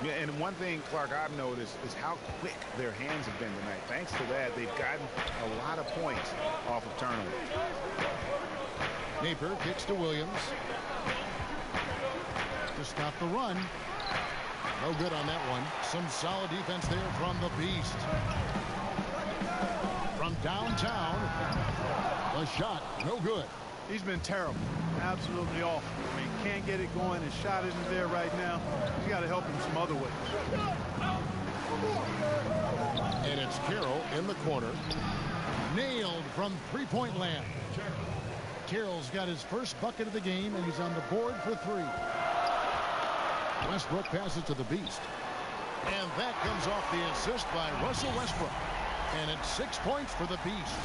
Yeah, and one thing, Clark, I've noticed is how quick their hands have been tonight. Thanks to that, they've gotten a lot of points off of turnovers. Napier kicks to Williams to stop the run. No good on that one. Some solid defense there from the Beast. From downtown, the shot, no good. He's been terrible. Absolutely awful. I mean, can't get it going. His shot isn't there right now. He's got to help him some other ways. And it's Carroll in the corner. Nailed from three-point land. Carroll's got his first bucket of the game, and he's on the board for three. Westbrook passes to the Beast. And that comes off the assist by Russell Westbrook. And it's 6 points for the Beast.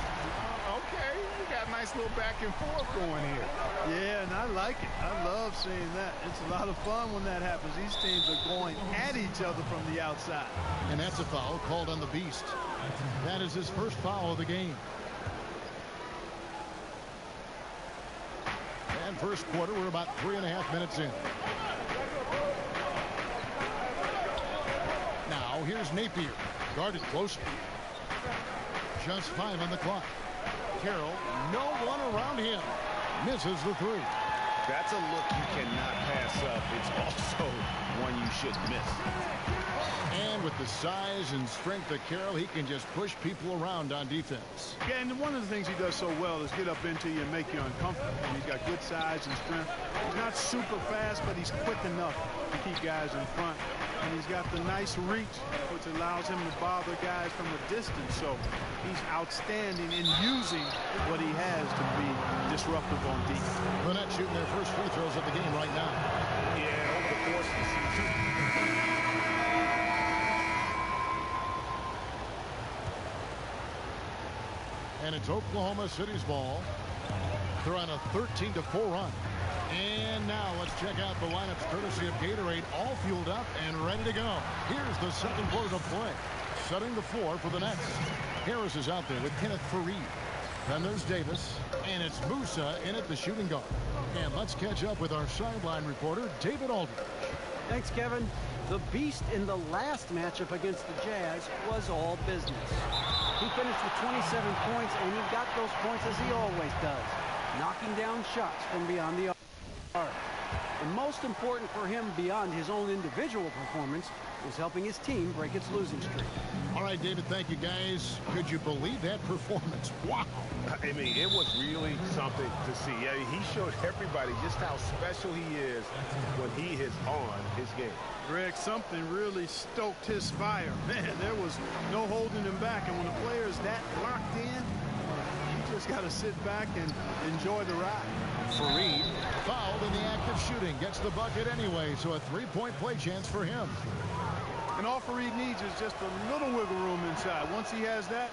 Okay, you got a nice little back and forth going here. Yeah, and I like it. I love seeing that. It's a lot of fun when that happens. These teams are going at each other from the outside. And that's a foul called on the Beast. That is his first foul of the game. And first quarter, we're about 3.5 minutes in. Now, here's Napier. Guarded closely. Just 5 on the clock. Carroll, no one around him. Misses the three. That's a look you cannot pass up. It's also one you shouldn't miss. And with the size and strength of Carroll, he can just push people around on defense. Yeah, and one of the things he does so well is get up into you and make you uncomfortable. And he's got good size and strength. He's not super fast, but he's quick enough to keep guys in front. And he's got the nice reach, which allows him to bother guys from a distance. So he's outstanding in using what he has to be disruptive on defense. The Nets shooting their first free throws of the game right now. Yeah, over the course of the season. And it's Oklahoma City's ball. They're on a 13-4 run. And now let's check out the lineups courtesy of Gatorade, all fueled up and ready to go. Here's the second quarter to play. Setting the floor for the Nets. Harris is out there with Kenneth Faried. Then there's Davis, and it's Musa in at the shooting guard. And let's catch up with our sideline reporter, David Aldridge. Thanks, Kevin. The Beast in the last matchup against the Jazz was all business. He finished with 27 points, and he got those points as he always does, knocking down shots from beyond the arc. And most important for him beyond his own individual performance was helping his team break its losing streak. All right, David, thank you, guys. Could you believe that performance? Wow. I mean, it was really something to see. Yeah, he showed everybody just how special he is when he is on his game. Greg, something really stoked his fire. Man, there was no holding him back. And when a player is that locked in, you just got to sit back and enjoy the ride. Faried, fouled in the act of shooting, gets the bucket anyway, so a three-point play chance for him. And all Faried needs is just a little wiggle room inside. Once he has that,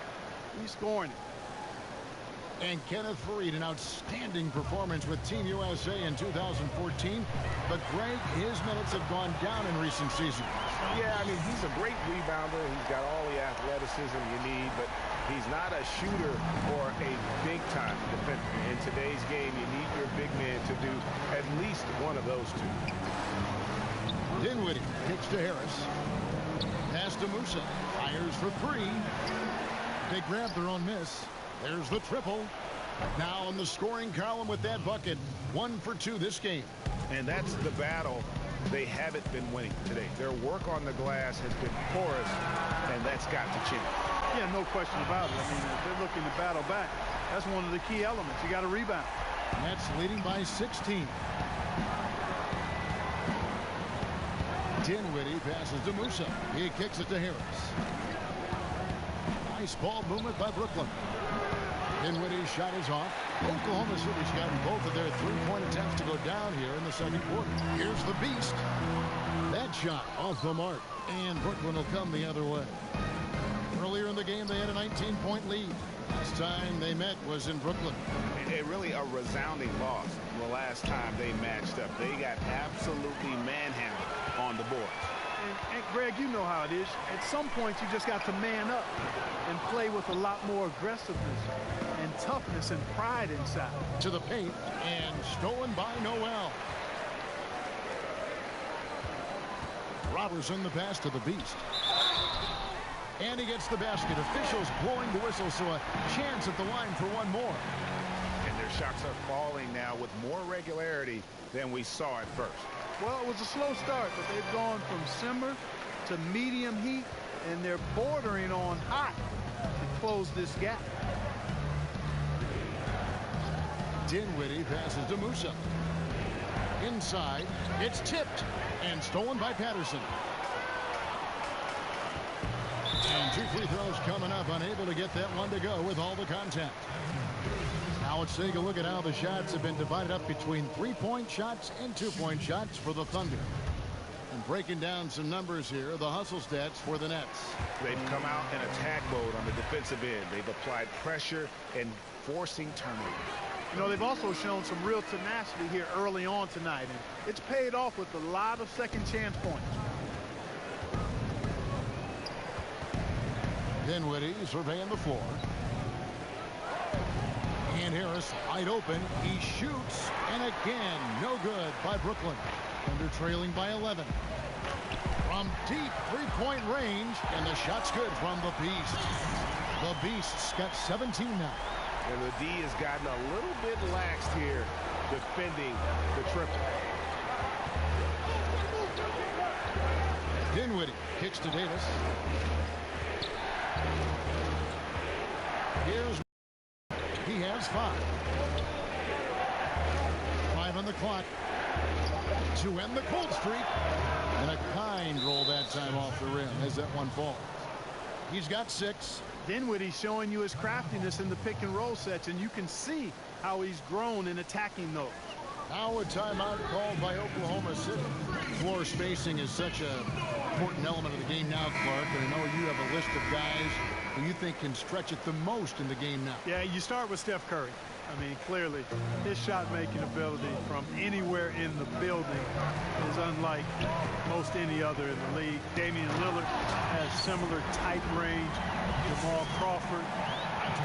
he's scoring it. And Kenneth Faried, an outstanding performance with Team USA in 2014. But Greg, his minutes have gone down in recent seasons. Yeah, I mean, he's a great rebounder. He's got all the athleticism you need, but he's not a shooter or a big-time defender. In today's game, you need your big man to do at least one of those two. Dinwiddie kicks to Harris. Pass to Musa. Fires for three. They grab their own miss. There's the triple. Now in the scoring column with that bucket. 1 for 2 this game. And that's the battle they haven't been winning today. Their work on the glass has been porous, and that's got to change. Yeah, no question about it. I mean, if they're looking to battle back, that's one of the key elements. You got to rebound. Nets leading by 16. Dinwiddie passes to Musa. He kicks it to Harris. Nice ball movement by Brooklyn. Dinwiddie's shot is off. Oklahoma City's gotten both of their three-point attempts to go down here in the second quarter. Here's the Beast. That shot off the mark. And Brooklyn will come the other way. Earlier in the game, they had a 19-point lead. Last time they met was in Brooklyn. Really a resounding loss the last time they matched up. They got absolutely manhandled on the board. And Greg, you know how it is. At some point, you just got to man up and play with a lot more aggressiveness and toughness and pride inside. To the paint, and stolen by Noel. Robertson, the pass to the Beast. And he gets the basket. Officials blowing the whistle, so a chance at the line for one more. And their shots are falling now with more regularity than we saw at first. Well, it was a slow start, but they've gone from simmer to medium heat, and they're bordering on hot to close this gap. Dinwiddie passes to Musa. Inside, it's tipped and stolen by Patterson. And 2 free throws coming up, unable to get that one to go with all the contact. Now let's take a look at how the shots have been divided up between 3-point shots and 2-point shots for the Thunder. And breaking down some numbers here, the hustle stats for the Nets. They've come out in attack mode on the defensive end. They've applied pressure and forcing turnovers. You know, they've also shown some real tenacity here early on tonight, and it's paid off with a lot of second chance points. Dinwiddie surveying the floor. And Harris wide open. He shoots, and again, no good by Brooklyn. Thunder trailing by 11. From deep three-point range, and the shot's good from the Beast. The Beast's got 17 now. And the D has gotten a little bit laxed here defending the triple. Dinwiddie kicks to Davis. Here's he has 5. 5 on the clock to end the cold streak. And a kind roll that time off the rim as that one falls. He's got 6. Dinwiddie showing you his craftiness in the pick and roll sets, and you can see how he's grown in attacking those. Now a timeout called by Oklahoma City. Floor spacing is such an important element of the game now, Clark. And I know you have a list of guys who you think can stretch it the most in the game now. Yeah, you start with Steph Curry. I mean, clearly, his shot-making ability from anywhere in the building is unlike most any other in the league. Damian Lillard has similar type range. Jamal Crawford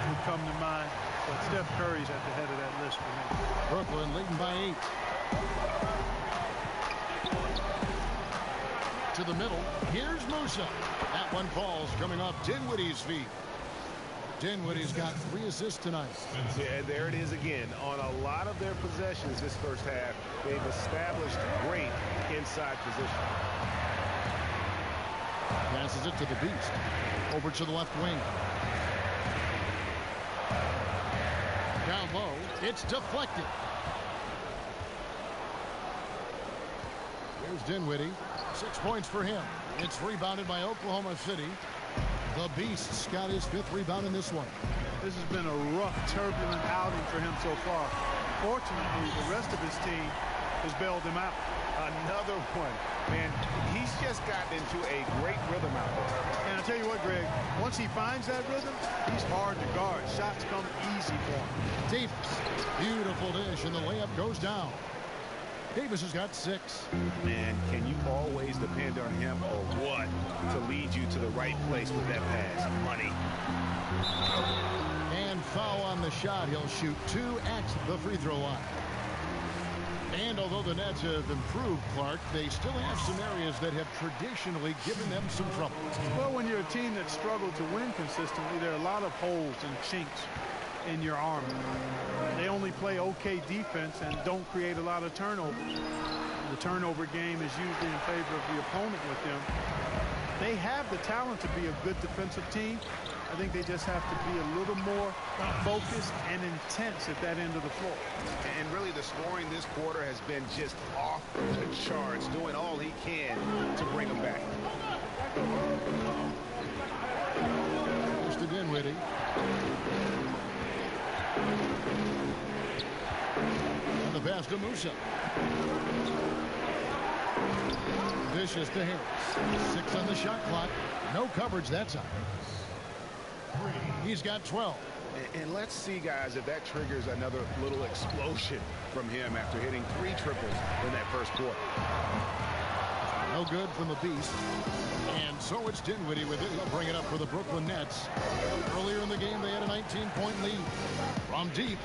would come to mind. But Steph Curry's at the head of that list for me. Brooklyn leading by 8. To the middle. Here's Musa. That one falls coming off Dinwiddie's feet. Dinwiddie's got 3 assists tonight. Yeah, there it is again. On a lot of their possessions this first half, they've established great inside position. Passes it to the Beast. Over to the left wing. Down low. It's deflected. Here's Dinwiddie. 6 points for him. It's rebounded by Oklahoma City. The Beast's got his 5th rebound in this one. This has been a rough, turbulent outing for him so far. Fortunately, the rest of his team has bailed him out. Another one. Man, he's just gotten into a great rhythm out there. And I'll tell you what, Greg, once he finds that rhythm, he's hard to guard. Shots come easy for him. Davis. Beautiful dish, and the layup goes down. Davis has got 6. Man, can you always depend on him or what to lead you to the right place with that pass? Money. And foul on the shot. He'll shoot 2 at the free throw line. And although the Nets have improved, Clark, they still have some areas that have traditionally given them some trouble. Well, when you're a team that struggled to win consistently, there are a lot of holes and chinks in your armor. They only play okay defense and don't create a lot of turnovers. The turnover game is usually in favor of the opponent with them. They have the talent to be a good defensive team. I think they just have to be a little more focused and intense at that end of the floor. And really the scoring this quarter has been just off the charts, doing all he can to bring them back. Here's to Dinwiddie. And the pass to Musa. Vicious to Harris. 6 on the shot clock. No coverage that time. He's got 12. And let's see, guys, if that triggers another little explosion from him after hitting 3 triples in that first quarter. No good from the Beast. And so it's Dinwiddie with it. He'll bring it up for the Brooklyn Nets. Earlier in the game, they had a 19-point lead. From deep.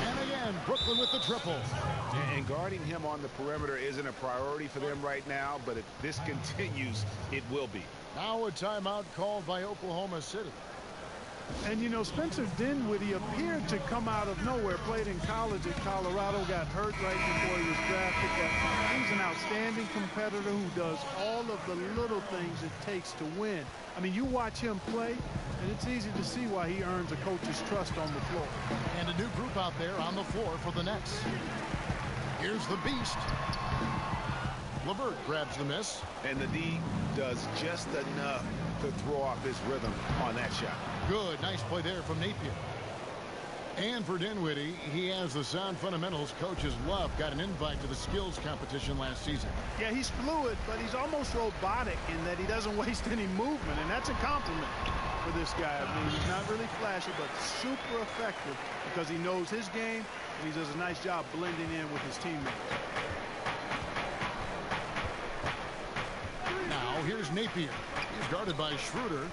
And again, And Brooklyn with the triple. And guarding him on the perimeter isn't a priority for them right now, but if this continues, it will be. Now a timeout called by Oklahoma City. And, you know, Spencer Dinwiddie appeared to come out of nowhere. Played in college at Colorado, got hurt right before he was drafted. But he's an outstanding competitor who does all of the little things it takes to win. I mean, you watch him play, and it's easy to see why he earns a coach's trust on the floor. And a new group out there on the floor for the Nets. Here's the Beast. LeVert grabs the miss. And the D does just enough to throw off his rhythm on that shot. Good, nice play there from Napier. And for Dinwiddie, he has the sound fundamentals coaches love. Got an invite to the skills competition last season. Yeah, he's fluid, but he's almost robotic in that he doesn't waste any movement, and that's a compliment for this guy. I mean, he's not really flashy, but super effective because he knows his game, and he does a nice job blending in with his teammates. Now here's Napier. He's guarded by Schroeder.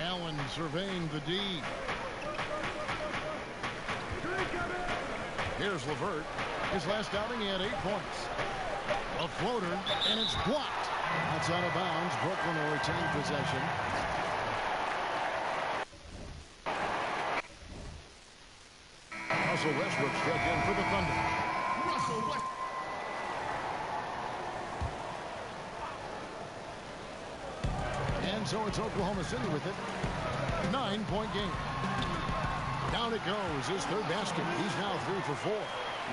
Allen surveying the D. Here's LeVert. His last outing, he had 8 points. A floater, and it's blocked. That's out of bounds. Brooklyn will retain possession. Russell Westbrook struck in for the Thunder. Russell Westbrook. And so it's Oklahoma City with it. 9-point game. Down it goes. His third basket. He's now 3 for 4.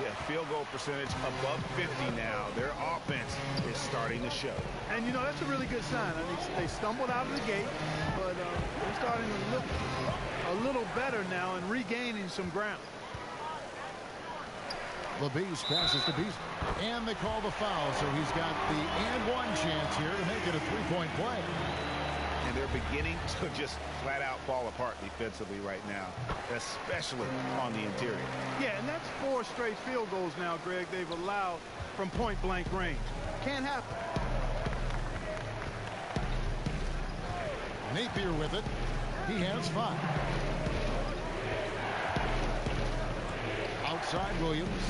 Yeah, field goal percentage above 50 now. Their offense is starting to show. And, you know, that's a really good sign. I mean, they stumbled out of the gate, but they're starting to look a little better now and regaining some ground. The Beast passes to Beast. And they call the foul, so he's got the and one chance here to make it a 3-point play. And they're beginning to just flat out fall apart defensively right now, especially on the interior. Yeah, and that's 4 straight field goals now, Greg, they've allowed from point-blank range. Can't happen. Napier with it. He has 5. Outside Williams.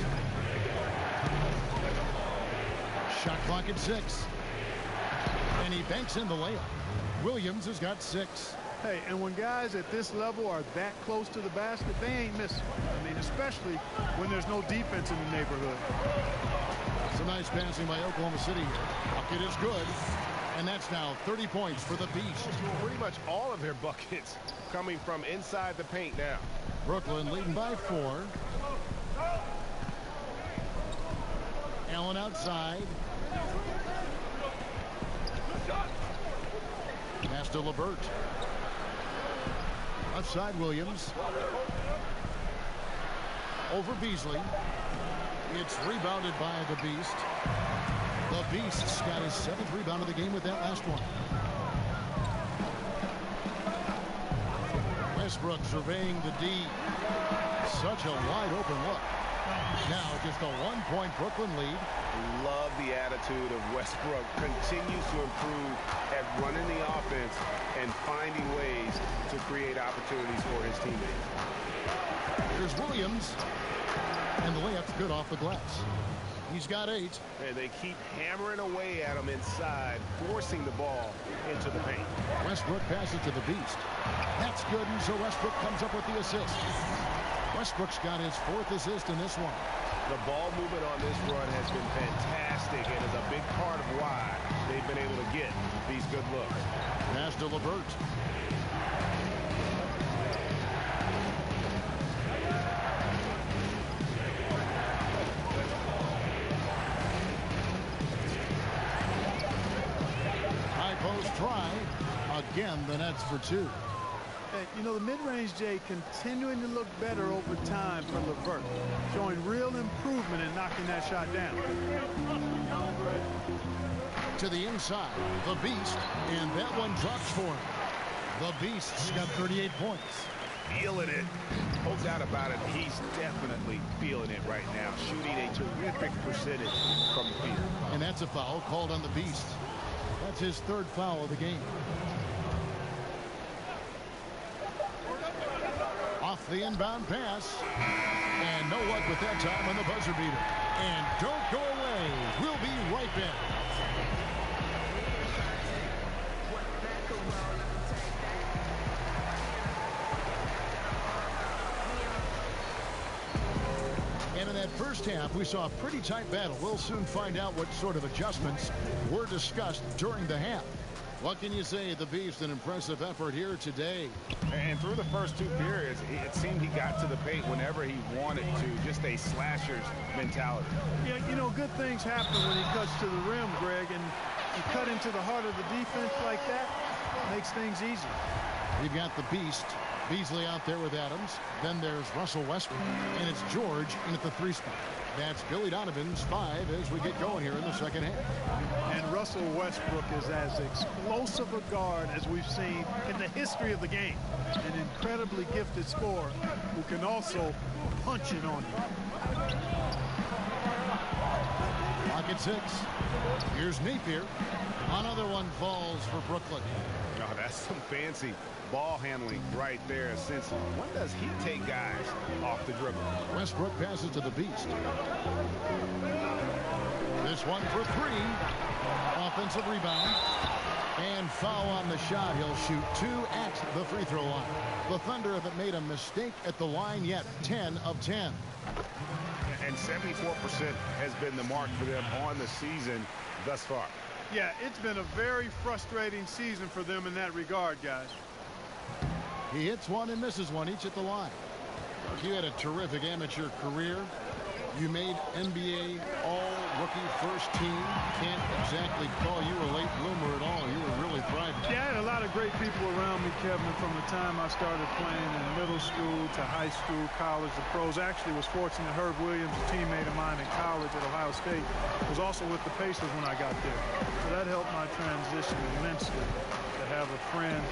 Shot clock at 6. And he banks in the layup. Williams has got 6. Hey, and when guys at this level are that close to the basket, they ain't missing. I mean, especially when there's no defense in the neighborhood. Some nice passing by Oklahoma City. Bucket is good. And that's now 30 points for the Beast. Pretty much all of their buckets coming from inside the paint now. Brooklyn leading by 4. Allen outside. Pass to LeVert. Outside Williams. Over Beasley. It's rebounded by the Beast. The Beast's got his 7th rebound of the game with that last one. Westbrook surveying the D. Such a wide open look. Now just a 1-point Brooklyn lead. Love the attitude of Westbrook. Continues to improve at running the offense and finding ways to create opportunities for his teammates. Here's Williams. And the layup's good off the glass. He's got 8. And they keep hammering away at him inside, forcing the ball into the paint. Westbrook passes to the Beast. That's good, and so Westbrook comes up with the assist. Westbrook's got his 4th assist in this one. The ball movement on this run has been fantastic and is a big part of why they've been able to get these good looks. Pass to LeVert. High post try. Again, the Nets for 2. You know, the mid-range Jay continuing to look better over time for LeVert, showing real improvement in knocking that shot down. To the inside, the Beast, and that one drops for him. The Beast's got 38 points. Feeling it. No doubt about it. He's definitely feeling it right now, shooting a terrific percentage from the field. And that's a foul called on the Beast. That's his 3rd foul of the game. The inbound pass. And no luck with that time on the buzzer beater. And don't go away. We'll be right back. And in that first half, we saw a pretty tight battle. We'll soon find out what sort of adjustments were discussed during the half. What can you say? The Beast, an impressive effort here today. And through the first two periods, it seemed he got to the paint whenever he wanted to. Just a slasher's mentality. Yeah, you know, good things happen when he cuts to the rim, Greg, and you cut into the heart of the defense like that, makes things easy. You've got the Beast, Beasley out there with Adams. Then there's Russell Westbrook, and it's George in at the 3 spot. That's Billy Donovan's 5 as we get going here in the second half. And Russell Westbrook is as explosive a guard as we've seen in the history of the game. An incredibly gifted scorer who can also punch it on you. Clock at 6. Here's Napier. Another one falls for Brooklyn. Oh, that's some fancy ball handling right there. Since when does he take guys off the dribble? Westbrook passes to the Beast. This one for 3. Offensive rebound. And foul on the shot. He'll shoot 2 at the free throw line. The Thunder haven't made a mistake at the line yet. 10 of 10. And 74% has been the mark for them on the season thus far. Yeah, it's been a very frustrating season for them in that regard, guys. He hits one and misses one, each at the line. You had a terrific amateur career. You made NBA all-rookie first team. Can't exactly call you a late bloomer at all. You were really thriving. Yeah, I had a lot of great people around me, Kevin, from the time I started playing in middle school to high school, college, the pros. Actually was fortunate Herb Williams, a teammate of mine in college at Ohio State, was also with the Pacers when I got there. So that helped my transition immensely. To have a friend,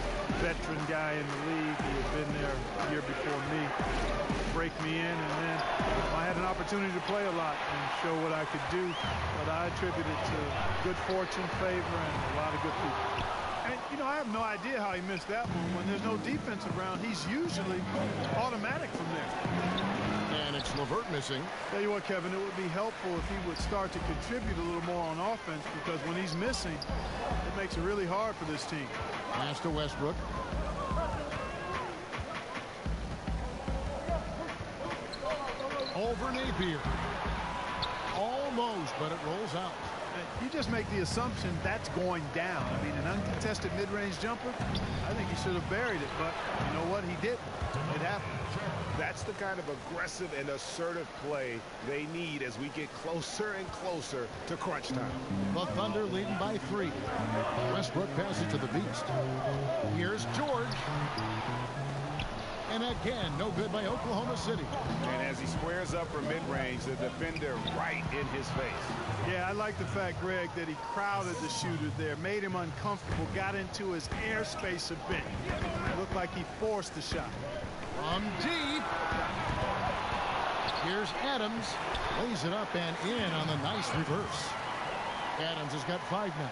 veteran guy in the league, he had been there a year before me, break me in, and then I had an opportunity to play a lot and show what I could do. But I attribute it to good fortune, favor, and a lot of good people. And, you know, I have no idea how he missed that one. When there's no defense around, he's usually automatic from there. And it's LeVert missing. Tell you what, Kevin, it would be helpful if he would start to contribute a little more on offense, because when he's missing, it makes it really hard for this team. Pass to Westbrook. Over Napier. Almost, but it rolls out. You just make the assumption that's going down. I mean, an uncontested mid-range jumper, I think he should have buried it, but you know what? He didn't. It happened. That's the kind of aggressive and assertive play they need as we get closer and closer to crunch time. The Thunder leading by 3. Westbrook passes to the Beast. Here's George. And again, no good by Oklahoma City. And as he squares up for mid-range, the defender right in his face. Yeah, I like the fact, Greg, that he crowded the shooter there, made him uncomfortable, got into his airspace a bit. It looked like he forced the shot. From deep. Here's Adams. Lays it up and in on the nice reverse. Adams has got 5 now.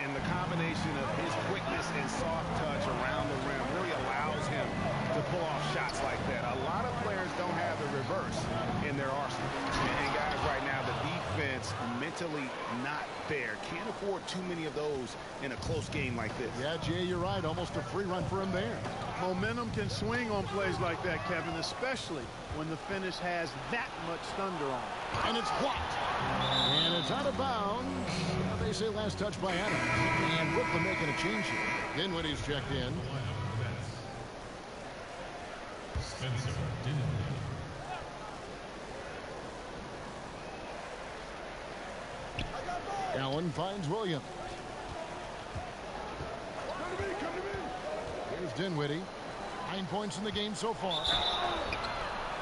And the combination of his quickness and soft touch around the rim really allows him to pull off shots like that. A lot of players don't have the reverse in their arsenal. And guys, right now, the defense mentally not there. Can't afford too many of those in a close game like this. Yeah, Jay, you're right. Almost a free run for him there. Momentum can swing on plays like that, Kevin, especially when the finish has that much thunder on it. And it's blocked. And it's out of bounds. They say last touch by Adams. And Brooklyn making a change here. Dinwiddie's checked in. Allen finds Williams. Here's Dinwiddie. 9 points in the game so far.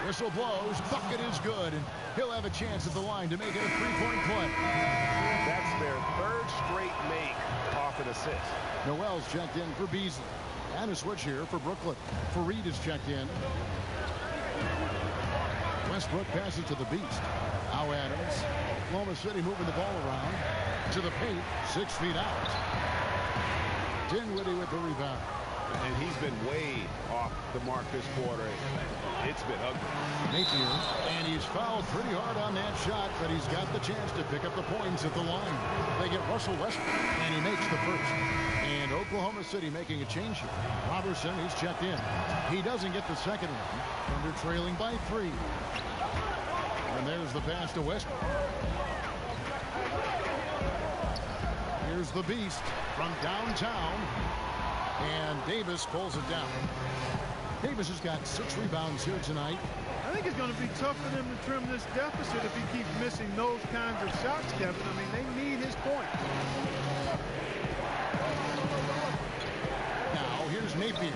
Whistle blows. Bucket is good. And he'll have a chance at the line to make it a 3-point play. That's their 3rd straight make off an assist. Noel's checked in for Beasley. And a switch here for Brooklyn. Fareed is checked in. Westbrook passes to the Beast. Now Adams. Oklahoma City moving the ball around. To the paint. 6 feet out. Dinwiddie with the rebound. And he's been way off the mark this quarter. It's been ugly. Napier, and he's fouled pretty hard on that shot, but he's got the chance to pick up the points at the line. They get Russell Westbrook, and he makes the first. And Oklahoma City making a change here. Robertson, he's checked in. He doesn't get the second one. Thunder trailing by 3. And there's the pass to Westbrook. Here's the Beast from downtown. And Davis pulls it down. Davis has got 6 rebounds here tonight. I think it's going to be tough for them to trim this deficit if he keeps missing those kinds of shots, Kevin. I mean, they need his points. Now, here's Napier.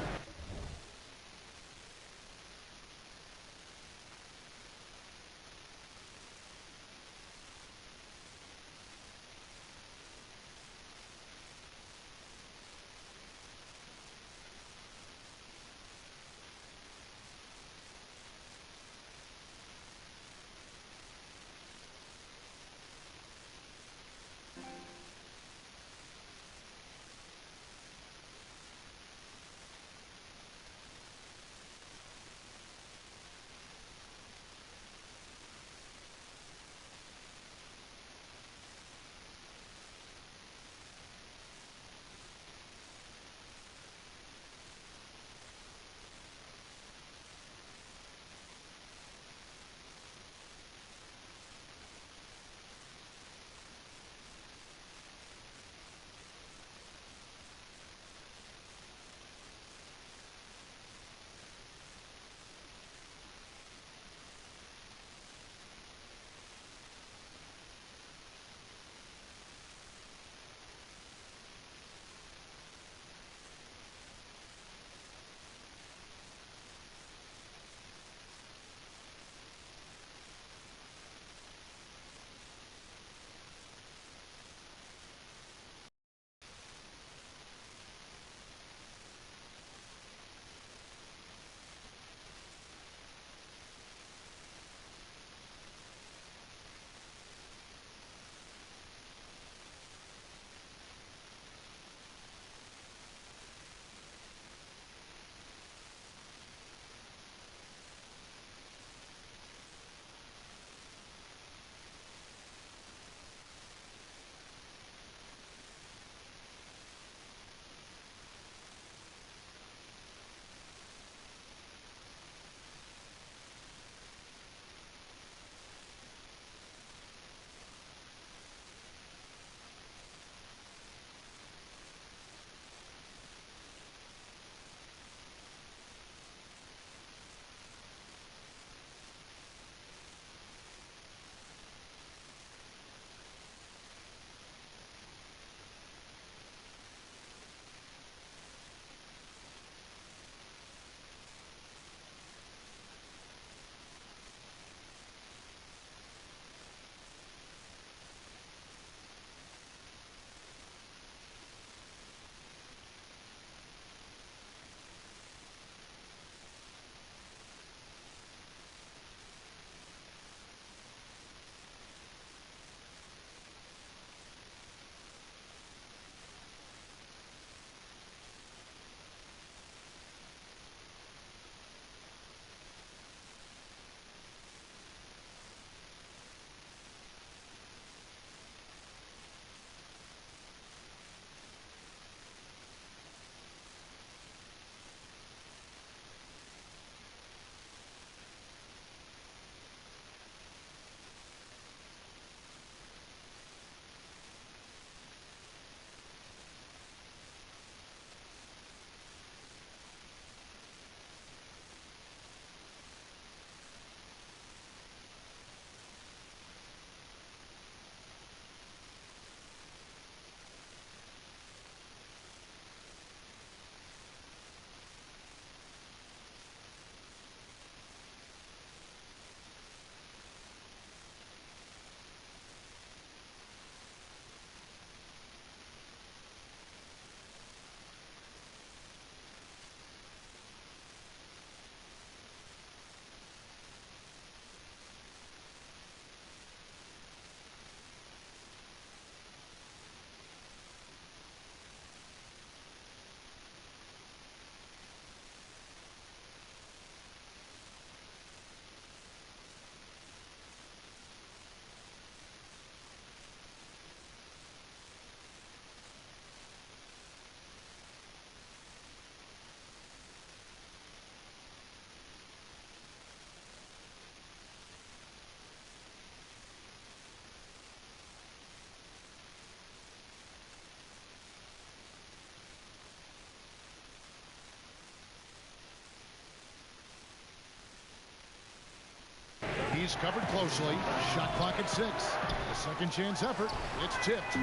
Davis covered closely. Shot clock at 6. A second chance effort. It's tipped.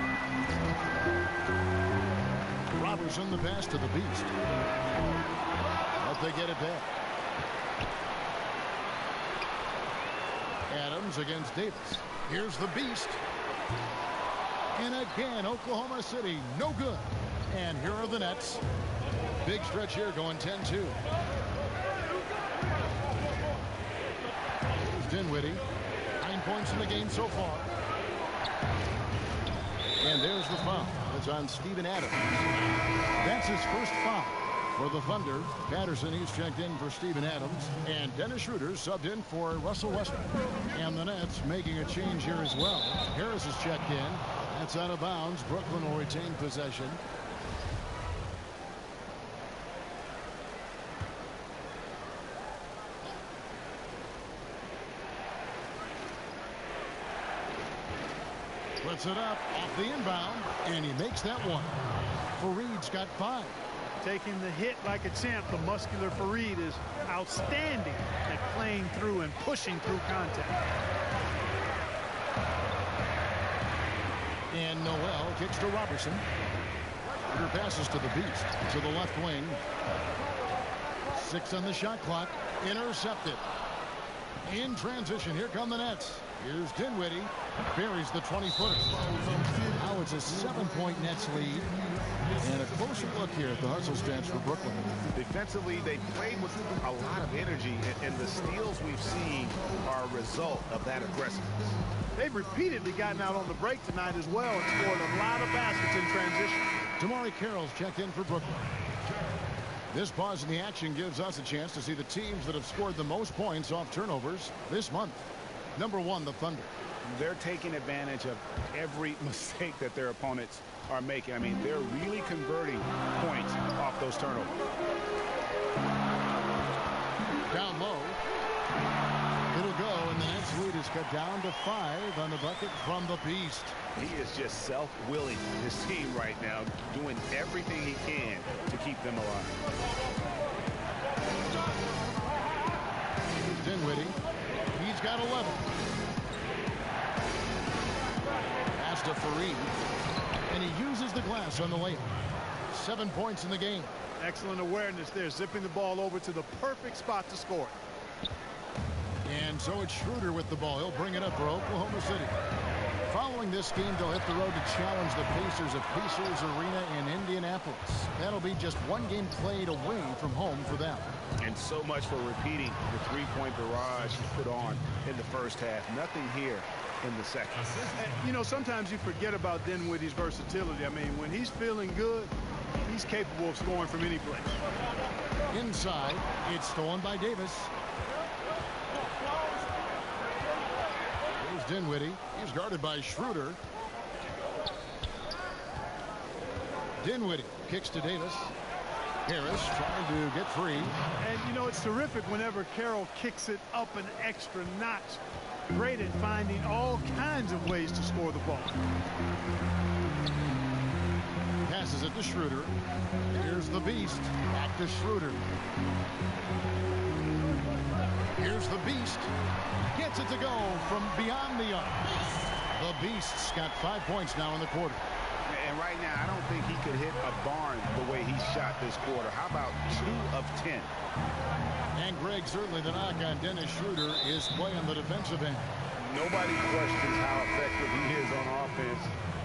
Robertson the pass to the Beast. But they get it back. Adams against Davis. Here's the Beast. And again, Oklahoma City, no good. And here are the Nets. Big stretch here going 10-2. Here's Dinwiddie. 9 points in the game so far. And there's the foul. It's on Steven Adams. That's his first foul for the Thunder. Patterson, he's checked in for Steven Adams. And Dennis Schroeder subbed in for Russell Westbrook. And the Nets making a change here as well. Harris is checked in. That's out of bounds. Brooklyn will retain possession. Puts it up off the inbound, and he makes that one. Fareed's got 5. Taking the hit like a champ, the muscular Fareed is outstanding at playing through and pushing through contact. And Noel kicks to Robertson. Schroeder passes to the Beast, to the left wing. 6 on the shot clock. Intercepted. In transition, here come the Nets. Here's Dinwiddie. Buries the 20-footer. Now it's a 7-point Nets lead. And a closer look here at the hustle stats for Brooklyn. Defensively, they played with a lot of energy, and the steals we've seen are a result of that aggressiveness. They've repeatedly gotten out on the break tonight as well and scored a lot of baskets in transition. Damari Carroll's checked in for Brooklyn. This pause in the action gives us a chance to see the teams that have scored the most points off turnovers this month. Number 1, the Thunder. They're taking advantage of every mistake that their opponents are making. I mean, they're really converting points off those turnovers. Down low. It'll go, and the Nets lead is cut down to 5 on the bucket from the Beast. He is just self-willing, his team right now, doing everything he can to keep them alive. Dinwiddie. He's got 11. Pass to Fareed. And he uses the glass on the layup. 7 points in the game. Excellent awareness there, zipping the ball over to the perfect spot to score. And so it's Schroeder with the ball. He'll bring it up for Oklahoma City. Following this game, they'll hit the road to challenge the Pacers at Pacers Arena in Indianapolis. That'll be just 1 game played away from home for them. And so much for repeating the three-point barrage put on in the first half. Nothing here in the second. You know, sometimes you forget about Dinwiddie's versatility. I mean, when he's feeling good, he's capable of scoring from any place. Inside, it's stolen by Davis. Here's Dinwiddie. He's guarded by Schroeder. Dinwiddie kicks to Davis. Harris trying to get free. And, you know, it's terrific whenever Carroll kicks it up an extra notch. Great at finding all kinds of ways to score the ball. Passes it to Schroeder. Here's the Beast. Back to Schroeder. Here's the Beast. Gets it to go from beyond the arc. The Beast's got 5 points now in the quarter. And right now, I don't think he could hit a barn the way he shot this quarter. How about 2 of 10? And Greg, certainly the knock on Dennis Schroeder is playing the defensive end. Nobody questions how effective he is on offense.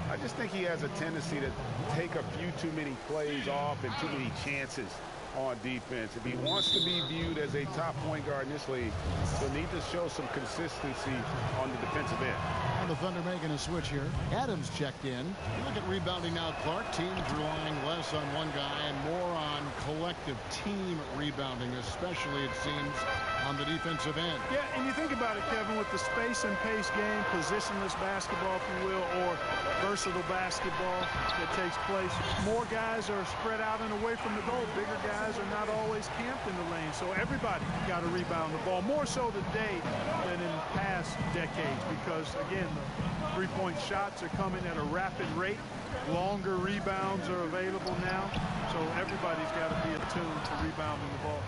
I just think he has a tendency to take a few too many plays off and too many chances on defense. If he wants to be viewed as a top point guard in this league, he'll need to show some consistency on the defensive end. And the Thunder making a switch here. Adams checked in. Look at rebounding now, Clark. Teams relying less on one guy and more on collective team rebounding, especially, it seems, on the defensive end. Yeah, and you think about it, Kevin, with the space and pace game, positionless basketball, if you will, or versatile basketball that takes place, more guys are spread out and away from the goal. Bigger guys are not always camped in the lane, so everybody got to rebound the ball, more so today than in past decades, because, again, the three-point shots are coming at a rapid rate. Longer rebounds are available now, so everybody's got to be attuned to rebounding the ball.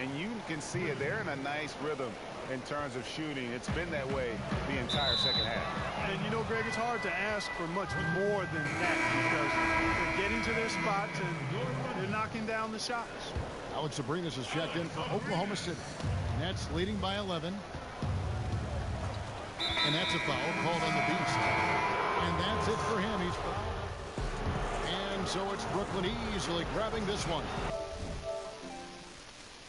And you can see it. They're in a nice rhythm in terms of shooting. It's been that way the entire second half. And you know, Greg, it's hard to ask for much more than that because they're getting to their spots and they're knocking down the shots. Alex Sabrinas has checked in for Oklahoma City. Nets leading by 11. And that's a foul called on the Beast. And that's it for him. He's fouled. And so it's Brooklyn easily grabbing this one.